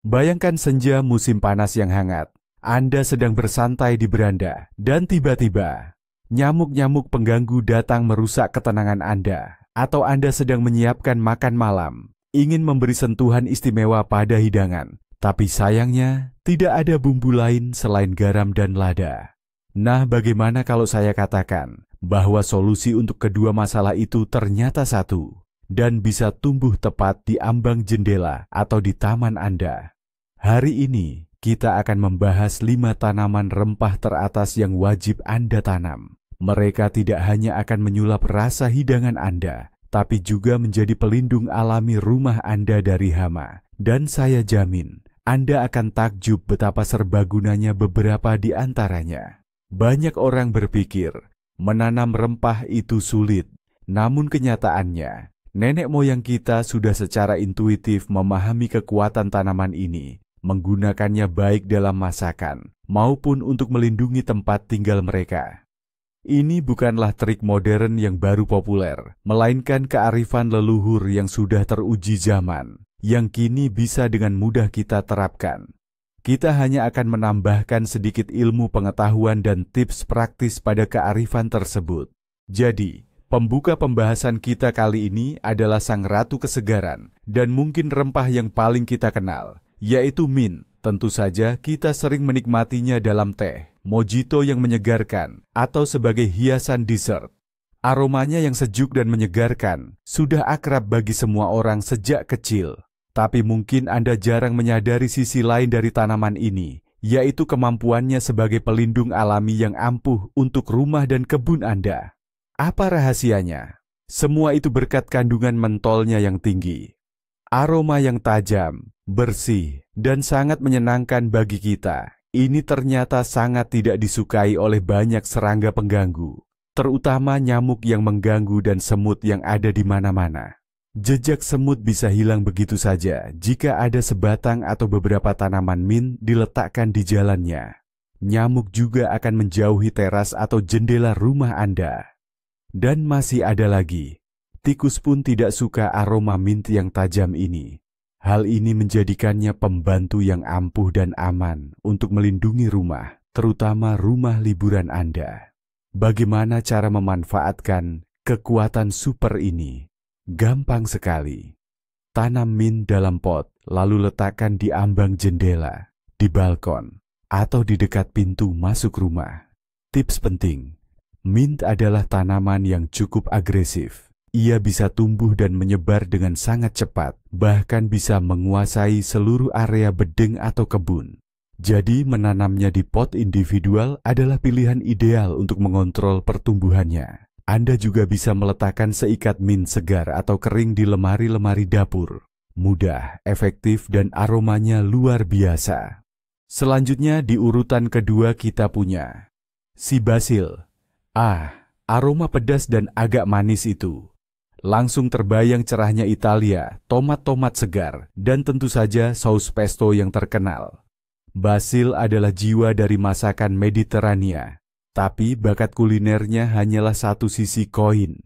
Bayangkan senja musim panas yang hangat. Anda sedang bersantai di beranda, dan tiba-tiba nyamuk-nyamuk pengganggu datang merusak ketenangan Anda. Atau Anda sedang menyiapkan makan malam, ingin memberi sentuhan istimewa pada hidangan. Tapi sayangnya, tidak ada bumbu lain selain garam dan lada. Nah, bagaimana kalau saya katakan bahwa solusi untuk kedua masalah itu ternyata satu, dan bisa tumbuh tepat di ambang jendela atau di taman Anda. Hari ini, kita akan membahas 5 tanaman rempah teratas yang wajib Anda tanam. Mereka tidak hanya akan menyulap rasa hidangan Anda, tapi juga menjadi pelindung alami rumah Anda dari hama. Dan saya jamin, Anda akan takjub betapa serbagunanya beberapa di antaranya. Banyak orang berpikir, menanam rempah itu sulit. Namun kenyataannya, nenek moyang kita sudah secara intuitif memahami kekuatan tanaman ini, menggunakannya baik dalam masakan, maupun untuk melindungi tempat tinggal mereka. Ini bukanlah trik modern yang baru populer, melainkan kearifan leluhur yang sudah teruji zaman, yang kini bisa dengan mudah kita terapkan. Kita hanya akan menambahkan sedikit ilmu pengetahuan dan tips praktis pada kearifan tersebut. Jadi, pembuka pembahasan kita kali ini adalah sang ratu kesegaran, dan mungkin rempah yang paling kita kenal, yaitu mint. Tentu saja kita sering menikmatinya dalam teh, mojito yang menyegarkan, atau sebagai hiasan dessert. Aromanya yang sejuk dan menyegarkan sudah akrab bagi semua orang sejak kecil. Tapi mungkin Anda jarang menyadari sisi lain dari tanaman ini, yaitu kemampuannya sebagai pelindung alami yang ampuh untuk rumah dan kebun Anda. Apa rahasianya? Semua itu berkat kandungan mentolnya yang tinggi. Aroma yang tajam, bersih, dan sangat menyenangkan bagi kita. Ini ternyata sangat tidak disukai oleh banyak serangga pengganggu, terutama nyamuk yang mengganggu dan semut yang ada di mana-mana. Jejak semut bisa hilang begitu saja jika ada sebatang atau beberapa tanaman mint diletakkan di jalannya. Nyamuk juga akan menjauhi teras atau jendela rumah Anda. Dan masih ada lagi, tikus pun tidak suka aroma mint yang tajam ini. Hal ini menjadikannya pembantu yang ampuh dan aman untuk melindungi rumah, terutama rumah liburan Anda. Bagaimana cara memanfaatkan kekuatan super ini? Gampang sekali. Tanam mint dalam pot, lalu letakkan di ambang jendela, di balkon, atau di dekat pintu masuk rumah. Tips penting, mint adalah tanaman yang cukup agresif. Ia bisa tumbuh dan menyebar dengan sangat cepat, bahkan bisa menguasai seluruh area bedeng atau kebun. Jadi menanamnya di pot individual adalah pilihan ideal untuk mengontrol pertumbuhannya. Anda juga bisa meletakkan seikat mint segar atau kering di lemari-lemari dapur. Mudah, efektif, dan aromanya luar biasa. Selanjutnya di urutan kedua kita punya si basil. Aroma pedas dan agak manis itu. Langsung terbayang cerahnya Italia, tomat-tomat segar, dan tentu saja saus pesto yang terkenal. Basil adalah jiwa dari masakan Mediterania. Tapi bakat kulinernya hanyalah satu sisi koin.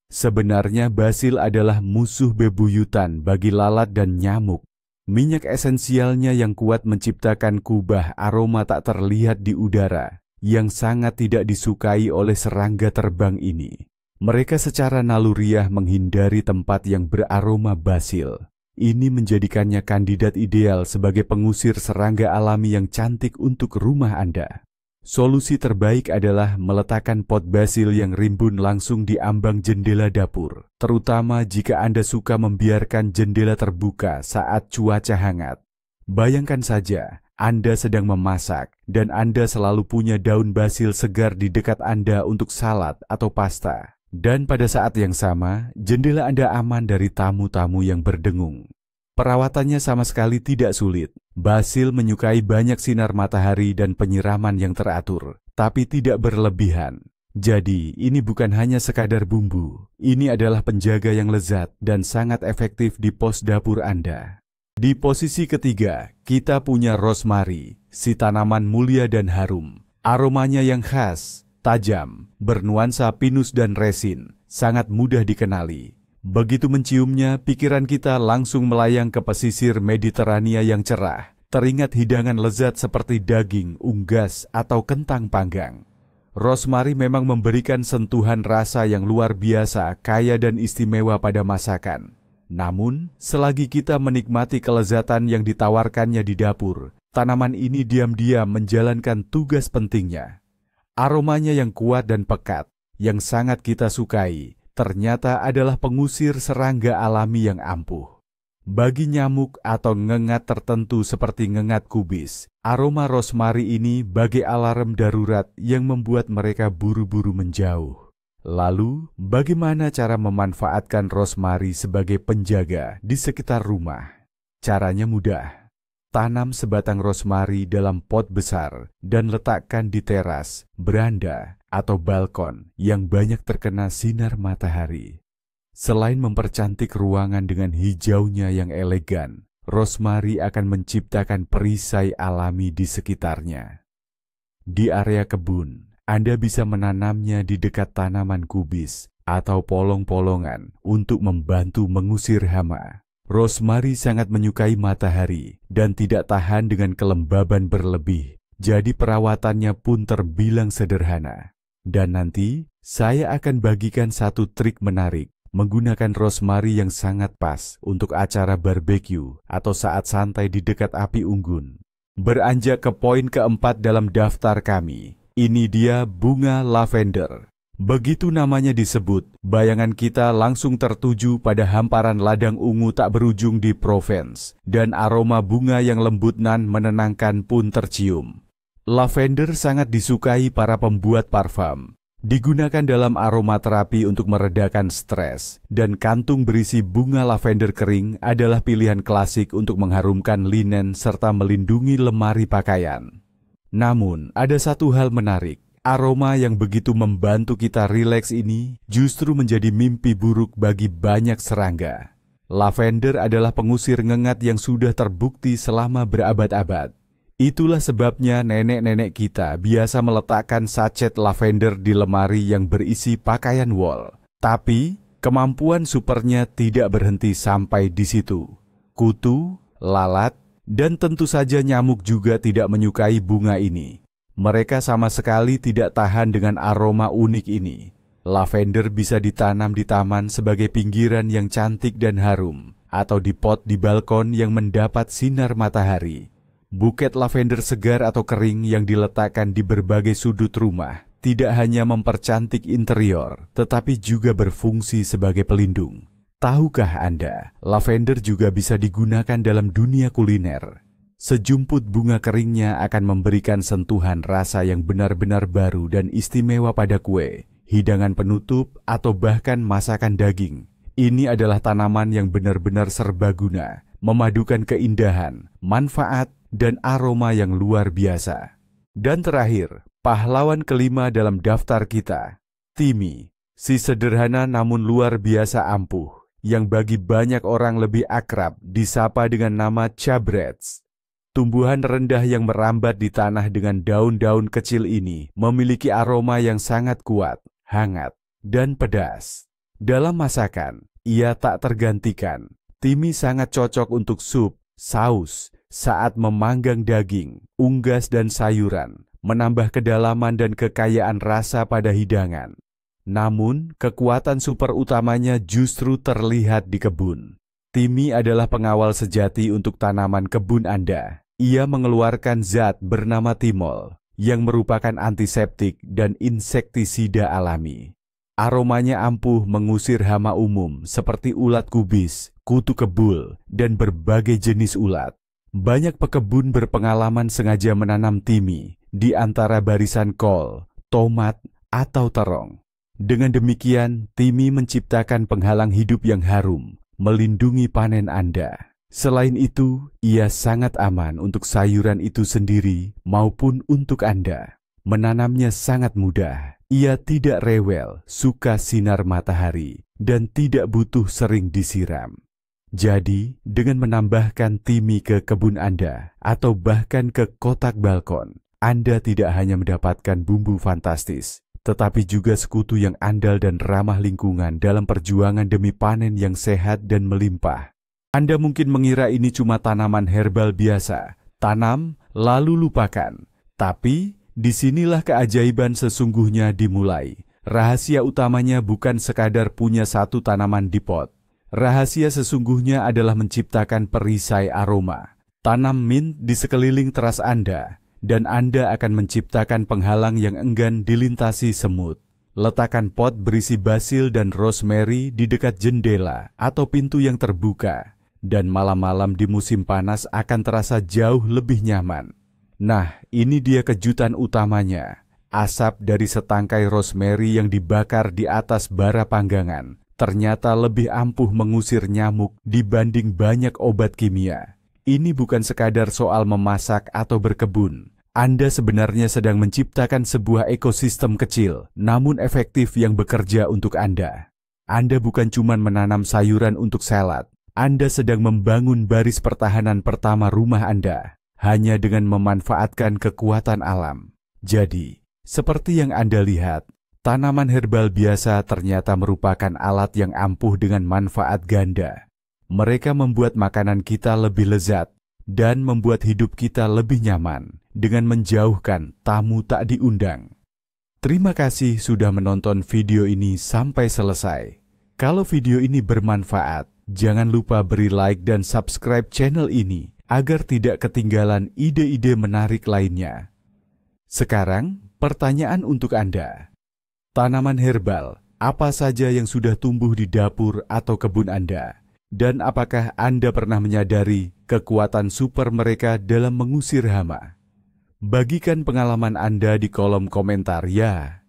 Sebenarnya basil adalah musuh bebuyutan bagi lalat dan nyamuk. Minyak esensialnya yang kuat menciptakan kubah aroma tak terlihat di udara, yang sangat tidak disukai oleh serangga terbang ini. Mereka secara naluriah menghindari tempat yang beraroma basil. Ini menjadikannya kandidat ideal sebagai pengusir serangga alami yang cantik untuk rumah Anda. Solusi terbaik adalah meletakkan pot basil yang rimbun langsung di ambang jendela dapur, terutama jika Anda suka membiarkan jendela terbuka saat cuaca hangat. Bayangkan saja, Anda sedang memasak dan Anda selalu punya daun basil segar di dekat Anda untuk salad atau pasta. Dan pada saat yang sama, jendela Anda aman dari tamu-tamu yang berdengung. Perawatannya sama sekali tidak sulit. Basil menyukai banyak sinar matahari dan penyiraman yang teratur, tapi tidak berlebihan. Jadi, ini bukan hanya sekadar bumbu. Ini adalah penjaga yang lezat dan sangat efektif di pos dapur Anda. Di posisi ketiga, kita punya rosemary, si tanaman mulia dan harum. Aromanya yang khas, tajam, bernuansa pinus dan resin, sangat mudah dikenali. Begitu menciumnya, pikiran kita langsung melayang ke pesisir Mediterania yang cerah. Teringat hidangan lezat seperti daging, unggas, atau kentang panggang. Rosemary memang memberikan sentuhan rasa yang luar biasa, kaya dan istimewa pada masakan. Namun, selagi kita menikmati kelezatan yang ditawarkannya di dapur, tanaman ini diam-diam menjalankan tugas pentingnya. Aromanya yang kuat dan pekat, yang sangat kita sukai, ternyata adalah pengusir serangga alami yang ampuh. Bagi nyamuk atau ngengat tertentu seperti ngengat kubis, aroma rosemary ini bagai alarm darurat yang membuat mereka buru-buru menjauh. Lalu, bagaimana cara memanfaatkan rosemary sebagai penjaga di sekitar rumah? Caranya mudah. Tanam sebatang rosemary dalam pot besar dan letakkan di teras, beranda, atau balkon yang banyak terkena sinar matahari. Selain mempercantik ruangan dengan hijaunya yang elegan, rosemary akan menciptakan perisai alami di sekitarnya. Di area kebun, Anda bisa menanamnya di dekat tanaman kubis atau polong-polongan untuk membantu mengusir hama. Rosemary sangat menyukai matahari dan tidak tahan dengan kelembaban berlebih, jadi perawatannya pun terbilang sederhana. Dan nanti, saya akan bagikan satu trik menarik menggunakan rosemary yang sangat pas untuk acara barbeque atau saat santai di dekat api unggun. Beranjak ke poin keempat dalam daftar kami, ini dia bunga lavender. Begitu namanya disebut, bayangan kita langsung tertuju pada hamparan ladang ungu tak berujung di Provence, dan aroma bunga yang lembut nan menenangkan pun tercium. Lavender sangat disukai para pembuat parfum. Digunakan dalam aromaterapi untuk meredakan stres, dan kantung berisi bunga lavender kering adalah pilihan klasik untuk mengharumkan linen serta melindungi lemari pakaian. Namun, ada satu hal menarik. Aroma yang begitu membantu kita rileks ini justru menjadi mimpi buruk bagi banyak serangga. Lavender adalah pengusir ngengat yang sudah terbukti selama berabad-abad. Itulah sebabnya nenek-nenek kita biasa meletakkan sachet lavender di lemari yang berisi pakaian wol. Tapi, kemampuan supernya tidak berhenti sampai di situ. Kutu, lalat, dan tentu saja nyamuk juga tidak menyukai bunga ini. Mereka sama sekali tidak tahan dengan aroma unik ini. Lavender bisa ditanam di taman sebagai pinggiran yang cantik dan harum, atau di pot di balkon yang mendapat sinar matahari. Buket lavender segar atau kering yang diletakkan di berbagai sudut rumah tidak hanya mempercantik interior, tetapi juga berfungsi sebagai pelindung. Tahukah Anda, lavender juga bisa digunakan dalam dunia kuliner? Sejumput bunga keringnya akan memberikan sentuhan rasa yang benar-benar baru dan istimewa pada kue, hidangan penutup, atau bahkan masakan daging. Ini adalah tanaman yang benar-benar serbaguna, memadukan keindahan, manfaat, dan aroma yang luar biasa. Dan terakhir, pahlawan kelima dalam daftar kita, Thyme, si sederhana namun luar biasa ampuh, yang bagi banyak orang lebih akrab disapa dengan nama chabrets. Tumbuhan rendah yang merambat di tanah dengan daun-daun kecil ini memiliki aroma yang sangat kuat, hangat, dan pedas. Dalam masakan, ia tak tergantikan. Thyme sangat cocok untuk sup, saus, saat memanggang daging, unggas dan sayuran, menambah kedalaman dan kekayaan rasa pada hidangan. Namun, kekuatan super utamanya justru terlihat di kebun. Thyme adalah pengawal sejati untuk tanaman kebun Anda. Ia mengeluarkan zat bernama thymol, yang merupakan antiseptik dan insektisida alami. Aromanya ampuh mengusir hama umum seperti ulat kubis, kutu kebul, dan berbagai jenis ulat. Banyak pekebun berpengalaman sengaja menanam Thyme di antara barisan kol, tomat, atau terong. Dengan demikian, Thyme menciptakan penghalang hidup yang harum, melindungi panen Anda. Selain itu, ia sangat aman untuk sayuran itu sendiri maupun untuk Anda. Menanamnya sangat mudah. Ia tidak rewel, suka sinar matahari, dan tidak butuh sering disiram. Jadi, dengan menambahkan Thyme ke kebun Anda atau bahkan ke kotak balkon, Anda tidak hanya mendapatkan bumbu fantastis, tetapi juga sekutu yang andal dan ramah lingkungan dalam perjuangan demi panen yang sehat dan melimpah. Anda mungkin mengira ini cuma tanaman herbal biasa, tanam lalu lupakan. Tapi disinilah keajaiban sesungguhnya dimulai. Rahasia utamanya bukan sekadar punya satu tanaman di pot. Rahasia sesungguhnya adalah menciptakan perisai aroma. Tanam mint di sekeliling teras Anda, dan Anda akan menciptakan penghalang yang enggan dilintasi semut. Letakkan pot berisi basil dan rosemary di dekat jendela atau pintu yang terbuka, dan malam-malam di musim panas akan terasa jauh lebih nyaman. Nah, ini dia kejutan utamanya. Asap dari setangkai rosemary yang dibakar di atas bara panggangan ternyata lebih ampuh mengusir nyamuk dibanding banyak obat kimia. Ini bukan sekadar soal memasak atau berkebun. Anda sebenarnya sedang menciptakan sebuah ekosistem kecil, namun efektif yang bekerja untuk Anda. Anda bukan cuma menanam sayuran untuk salad. Anda sedang membangun baris pertahanan pertama rumah Anda, hanya dengan memanfaatkan kekuatan alam. Jadi, seperti yang Anda lihat, tanaman herbal biasa ternyata merupakan alat yang ampuh dengan manfaat ganda. Mereka membuat makanan kita lebih lezat dan membuat hidup kita lebih nyaman dengan menjauhkan tamu tak diundang. Terima kasih sudah menonton video ini sampai selesai. Kalau video ini bermanfaat, jangan lupa beri like dan subscribe channel ini agar tidak ketinggalan ide-ide menarik lainnya. Sekarang, pertanyaan untuk Anda. Tanaman herbal, apa saja yang sudah tumbuh di dapur atau kebun Anda? Dan apakah Anda pernah menyadari kekuatan super mereka dalam mengusir hama? Bagikan pengalaman Anda di kolom komentar ya.